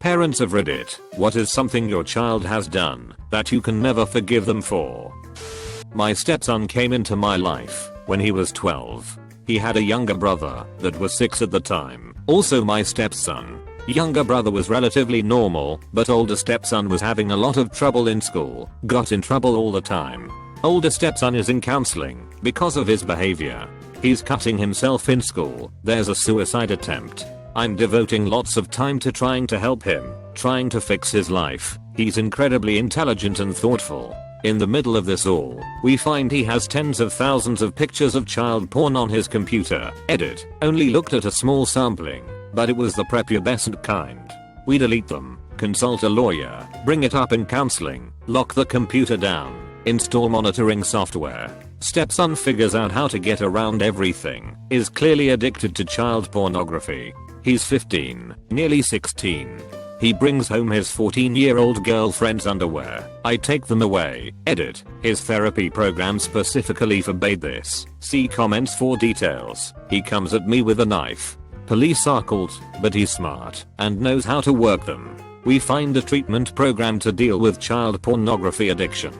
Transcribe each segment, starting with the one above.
Parents of Reddit, what is something your child has done that you can never forgive them for? My stepson came into my life when he was 12. He had a younger brother that was 6 at the time, also my stepson. Younger brother was relatively normal, but older stepson was having a lot of trouble in school, got in trouble all the time. Older stepson is in counseling because of his behavior. He's cutting himself in school, there's a suicide attempt. I'm devoting lots of time to trying to help him, trying to fix his life. He's incredibly intelligent and thoughtful. In the middle of this all, we find he has tens of thousands of pictures of child porn on his computer. Edit. Only looked at a small sampling, but it was the prepubescent kind. We delete them, consult a lawyer, bring it up in counseling, lock the computer down, install monitoring software. Stepson figures out how to get around everything, is clearly addicted to child pornography. He's 15, nearly 16. He brings home his 14-year-old girlfriend's underwear. I take them away. Edit. His therapy program specifically forbade this. See comments for details. He comes at me with a knife. Police are called, but he's smart and knows how to work them. We find a treatment program to deal with child pornography addiction.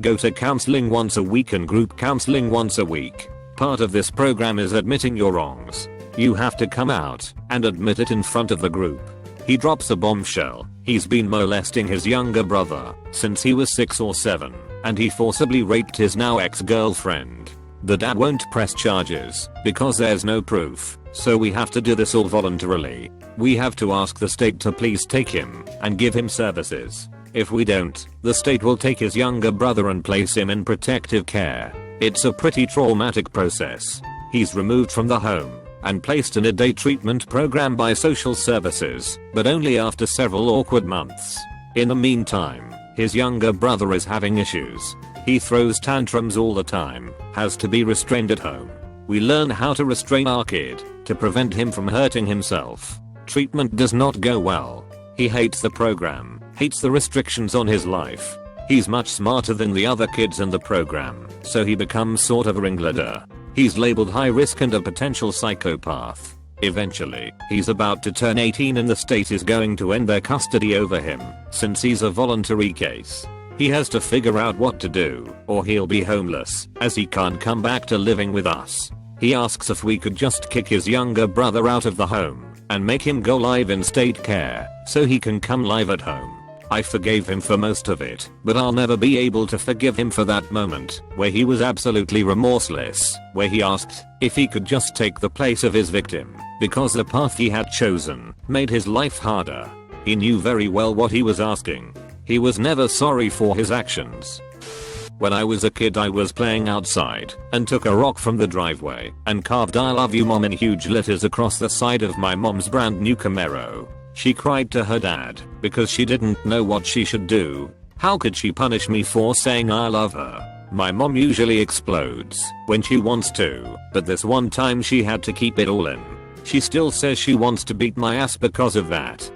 Go to counseling once a week and group counseling once a week. Part of this program is admitting your wrongs. You have to come out and admit it in front of the group. He drops a bombshell. He's been molesting his younger brother since he was 6 or 7, and he forcibly raped his now ex-girlfriend. The dad won't press charges because there's no proof, so we have to do this all voluntarily. We have to ask the state to please take him and give him services. If we don't, the state will take his younger brother and place him in protective care. It's a pretty traumatic process. He's removed from the home and placed in a day treatment program by social services, but only after several awkward months. In the meantime, his younger brother is having issues. He throws tantrums all the time, has to be restrained at home. We learn how to restrain our kid to prevent him from hurting himself. Treatment does not go well. He hates the program, hates the restrictions on his life. He's much smarter than the other kids in the program, so he becomes sort of a ringleader. He's labeled high risk and a potential psychopath. Eventually, he's about to turn 18 and the state is going to end their custody over him, since he's a voluntary case. He has to figure out what to do, or he'll be homeless, as he can't come back to living with us. He asks if we could just kick his younger brother out of the home, and make him go live in state care, so he can come live at home. I forgave him for most of it, but I'll never be able to forgive him for that moment, where he was absolutely remorseless, where he asked if he could just take the place of his victim, because the path he had chosen made his life harder. He knew very well what he was asking. He was never sorry for his actions. When I was a kid I was playing outside and took a rock from the driveway and carved "I love you mom" in huge letters across the side of my mom's brand new Camaro. She cried to her dad because she didn't know what she should do. How could she punish me for saying I love her? My mom usually explodes when she wants to, but this one time she had to keep it all in. She still says she wants to beat my ass because of that.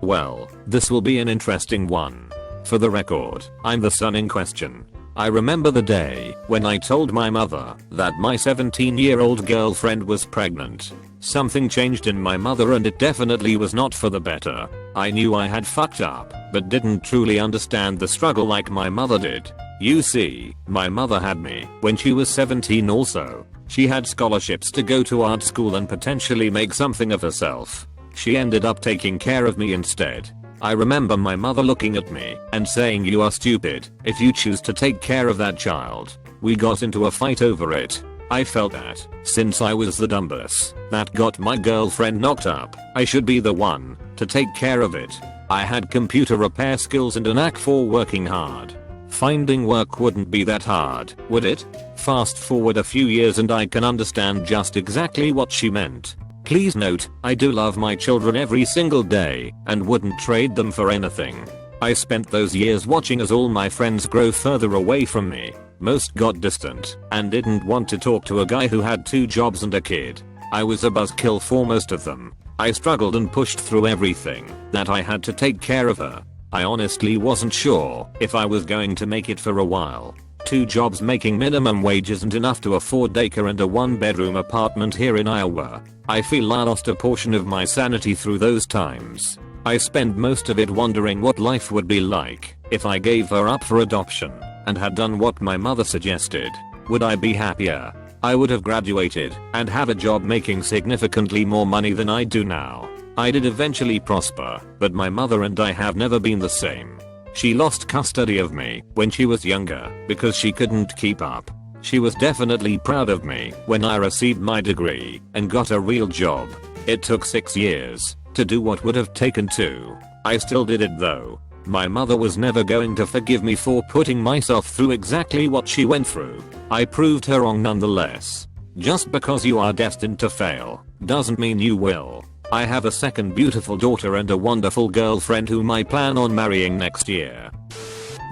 Well, this will be an interesting one. For the record, I'm the son in question. I remember the day when I told my mother that my 17-year-old girlfriend was pregnant. Something changed in my mother and it definitely was not for the better. I knew I had fucked up, but didn't truly understand the struggle like my mother did. You see, my mother had me when she was 17 also. She had scholarships to go to art school and potentially make something of herself. She ended up taking care of me instead. I remember my mother looking at me and saying, "You are stupid if you choose to take care of that child." We got into a fight over it. I felt that, since I was the dumbass that got my girlfriend knocked up, I should be the one to take care of it. I had computer repair skills and a knack for working hard. Finding work wouldn't be that hard, would it? Fast forward a few years and I can understand just exactly what she meant. Please note, I do love my children every single day and wouldn't trade them for anything. I spent those years watching as all my friends grow further away from me. Most got distant and didn't want to talk to a guy who had 2 jobs and a kid. I was a buzzkill for most of them. I struggled and pushed through everything that I had to take care of her. I honestly wasn't sure if I was going to make it for a while. 2 jobs making minimum wage isn't enough to afford daycare and a 1-bedroom apartment here in Iowa. I feel I lost a portion of my sanity through those times. I spent most of it wondering what life would be like if I gave her up for adoption and had done what my mother suggested. Would I be happier? I would have graduated and have a job making significantly more money than I do now. I did eventually prosper, but my mother and I have never been the same. She lost custody of me when she was younger because she couldn't keep up. She was definitely proud of me when I received my degree and got a real job. It took 6 years to do what would have taken 2. I still did it though. My mother was never going to forgive me for putting myself through exactly what she went through. I proved her wrong nonetheless. Just because you are destined to fail doesn't mean you will. I have a second beautiful daughter and a wonderful girlfriend whom I plan on marrying next year.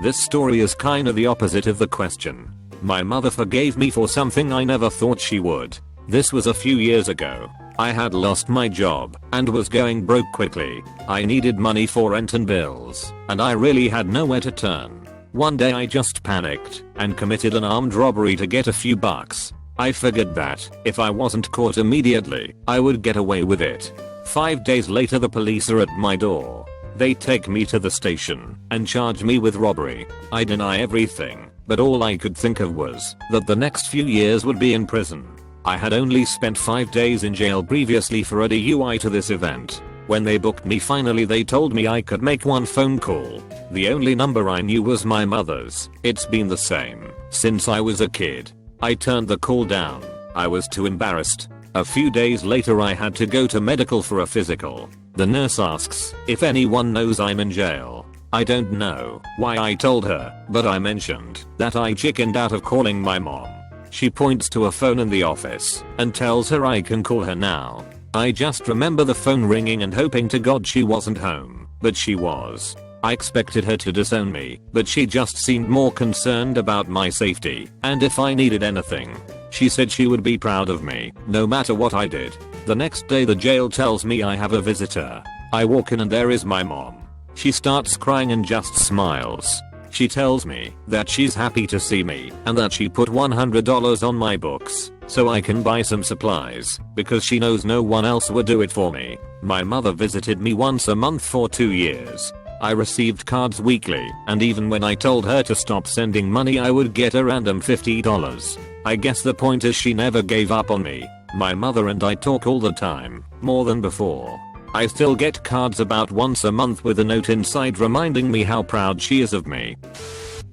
This story is kinda the opposite of the question. My mother forgave me for something I never thought she would. This was a few years ago. I had lost my job and was going broke quickly. I needed money for rent and bills, and I really had nowhere to turn. One day I just panicked and committed an armed robbery to get a few bucks. I figured that if I wasn't caught immediately, I would get away with it. 5 days later the police are at my door. They take me to the station and charge me with robbery. I deny everything, but all I could think of was that the next few years would be in prison. I had only spent 5 days in jail previously for a DUI to this event. When they booked me finally they told me I could make one phone call. The only number I knew was my mother's. It's been the same since I was a kid. I turned the call down. I was too embarrassed. A few days later I had to go to medical for a physical. The nurse asks if anyone knows I'm in jail. I don't know why I told her, but I mentioned that I chickened out of calling my mom. She points to a phone in the office and tells her I can call her now. I just remember the phone ringing and hoping to God she wasn't home, but she was. I expected her to disown me, but she just seemed more concerned about my safety and if I needed anything. She said she would be proud of me, no matter what I did. The next day the jail tells me I have a visitor. I walk in and there is my mom. She starts crying and just smiles. She tells me that she's happy to see me and that she put $100 on my books so I can buy some supplies because she knows no one else would do it for me. My mother visited me once a month for 2 years. I received cards weekly, and even when I told her to stop sending money I would get a random $50. I guess the point is she never gave up on me. My mother and I talk all the time, more than before. I still get cards about once a month with a note inside reminding me how proud she is of me.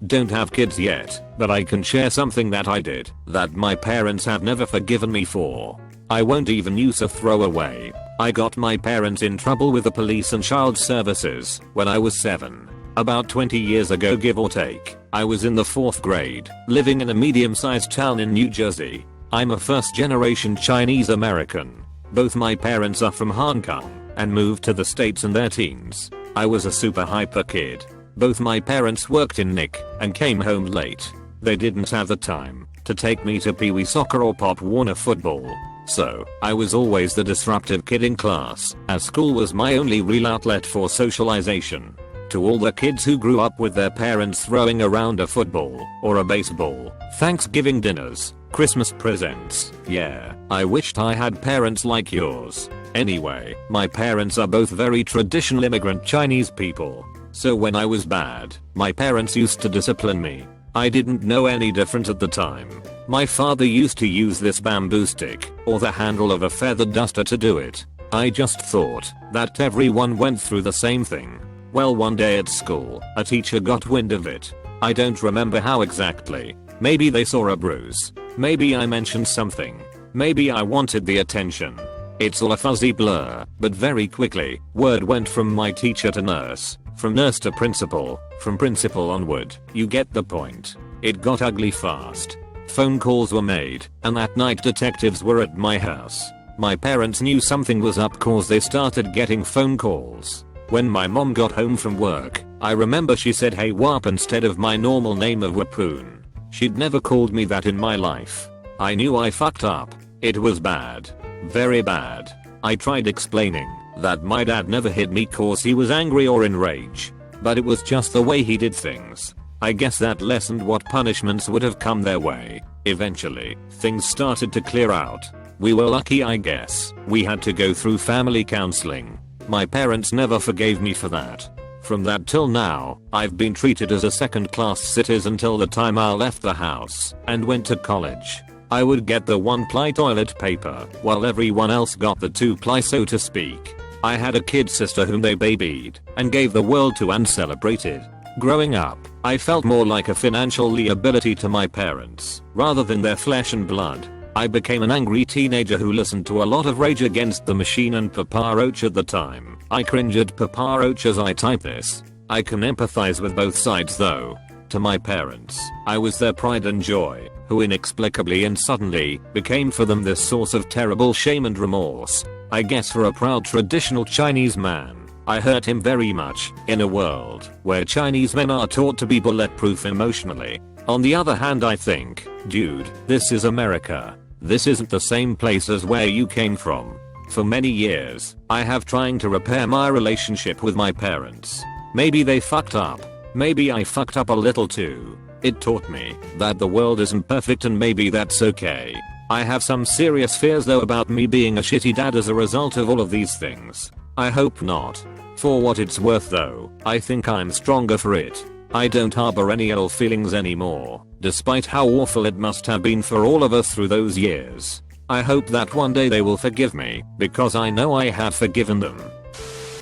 Don't have kids yet, but I can share something that I did that my parents have never forgiven me for. I won't even use a throwaway. I got my parents in trouble with the police and child services when I was 7. About 20 years ago give or take. I was in the 4th grade, living in a medium-sized town in New Jersey. I'm a first-generation Chinese American. Both my parents are from Hong Kong and moved to the States in their teens. I was a super hyper kid. Both my parents worked in Nick and came home late. They didn't have the time to take me to Pee Wee soccer or Pop Warner football. So, I was always the disruptive kid in class, as school was my only real outlet for socialization. To all the kids who grew up with their parents throwing around a football or a baseball, Thanksgiving dinners, Christmas presents, yeah, I wished I had parents like yours. Anyway, my parents are both very traditional immigrant Chinese people. So when I was bad, my parents used to discipline me. I didn't know any different at the time. My father used to use this bamboo stick or the handle of a feather duster to do it. I just thought that everyone went through the same thing. Well, one day at school, a teacher got wind of it. I don't remember how exactly. Maybe they saw a bruise. Maybe I mentioned something. Maybe I wanted the attention. It's all a fuzzy blur, but very quickly, word went from my teacher to nurse, from nurse to principal, from principal onward. You get the point. It got ugly fast. Phone calls were made, and that night detectives were at my house. My parents knew something was up cause they started getting phone calls. When my mom got home from work, I remember she said hey Wap instead of my normal name of Wapoon. She'd never called me that in my life. I knew I fucked up. It was bad. Very bad. I tried explaining that my dad never hit me cause he was angry or enraged, but it was just the way he did things. I guess that lessened what punishments would have come their way. Eventually, things started to clear out. We were lucky I guess. We had to go through family counseling. My parents never forgave me for that. From that till now, I've been treated as a second-class citizen till the time I left the house and went to college. I would get the 1-ply toilet paper while everyone else got the 2-ply, so to speak. I had a kid sister whom they babied and gave the world to and celebrated. Growing up, I felt more like a financial liability to my parents rather than their flesh and blood. I became an angry teenager who listened to a lot of Rage Against the Machine and Papa Roach at the time. I cringe at Papa Roach as I type this. I can empathize with both sides though. To my parents, I was their pride and joy, who inexplicably and suddenly became for them this source of terrible shame and remorse. I guess for a proud traditional Chinese man, I hurt him very much, in a world where Chinese men are taught to be bulletproof emotionally. On the other hand, I think, dude, this is America. This isn't the same place as where you came from. For many years, I have trying to repair my relationship with my parents. Maybe they fucked up. Maybe I fucked up a little too. It taught me that the world isn't perfect and maybe that's okay. I have some serious fears though about me being a shitty dad as a result of all of these things. I hope not. For what it's worth though, I think I'm stronger for it. I don't harbor any ill feelings anymore, despite how awful it must have been for all of us through those years. I hope that one day they will forgive me, because I know I have forgiven them.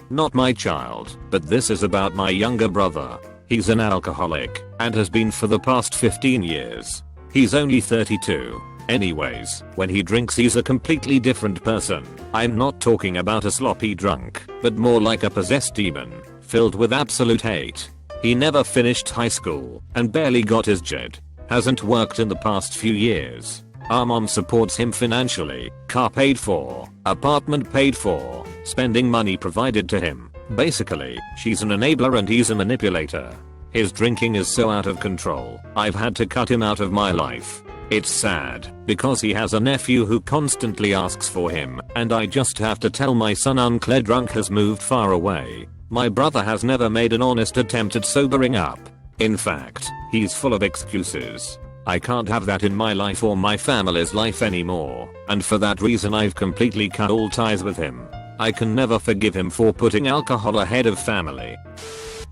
Not my child, but this is about my younger brother. He's an alcoholic, and has been for the past 15 years. He's only 32. Anyways, when he drinks he's a completely different person. I'm not talking about a sloppy drunk, but more like a possessed demon, filled with absolute hate. He never finished high school, and barely got his JED. Hasn't worked in the past few years. Our mom supports him financially, car paid for, apartment paid for, spending money provided to him. Basically, she's an enabler and he's a manipulator. His drinking is so out of control, I've had to cut him out of my life. It's sad, because he has a nephew who constantly asks for him, and I just have to tell my son Uncle Drunk has moved far away. My brother has never made an honest attempt at sobering up. In fact, he's full of excuses. I can't have that in my life or my family's life anymore, and for that reason I've completely cut all ties with him. I can never forgive him for putting alcohol ahead of family.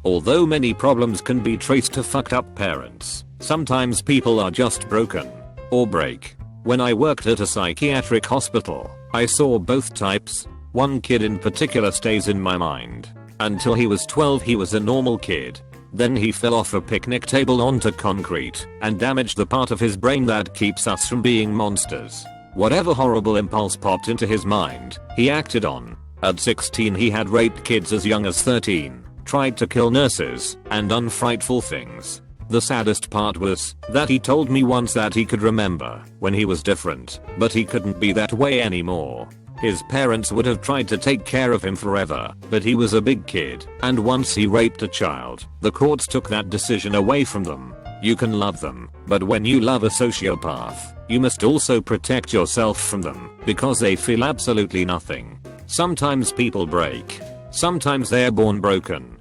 Although many problems can be traced to fucked up parents, sometimes people are just broken. Or break. When I worked at a psychiatric hospital, I saw both types. One kid in particular stays in my mind. Until he was 12 he was a normal kid. Then he fell off a picnic table onto concrete and damaged the part of his brain that keeps us from being monsters. Whatever horrible impulse popped into his mind, he acted on. At 16 he had raped kids as young as 13, tried to kill nurses, and done frightful things. The saddest part was that he told me once that he could remember when he was different, but he couldn't be that way anymore. His parents would have tried to take care of him forever, but he was a big kid, and once he raped a child, the courts took that decision away from them. You can love them, but when you love a sociopath, you must also protect yourself from them, because they feel absolutely nothing. Sometimes people break. Sometimes they're born broken.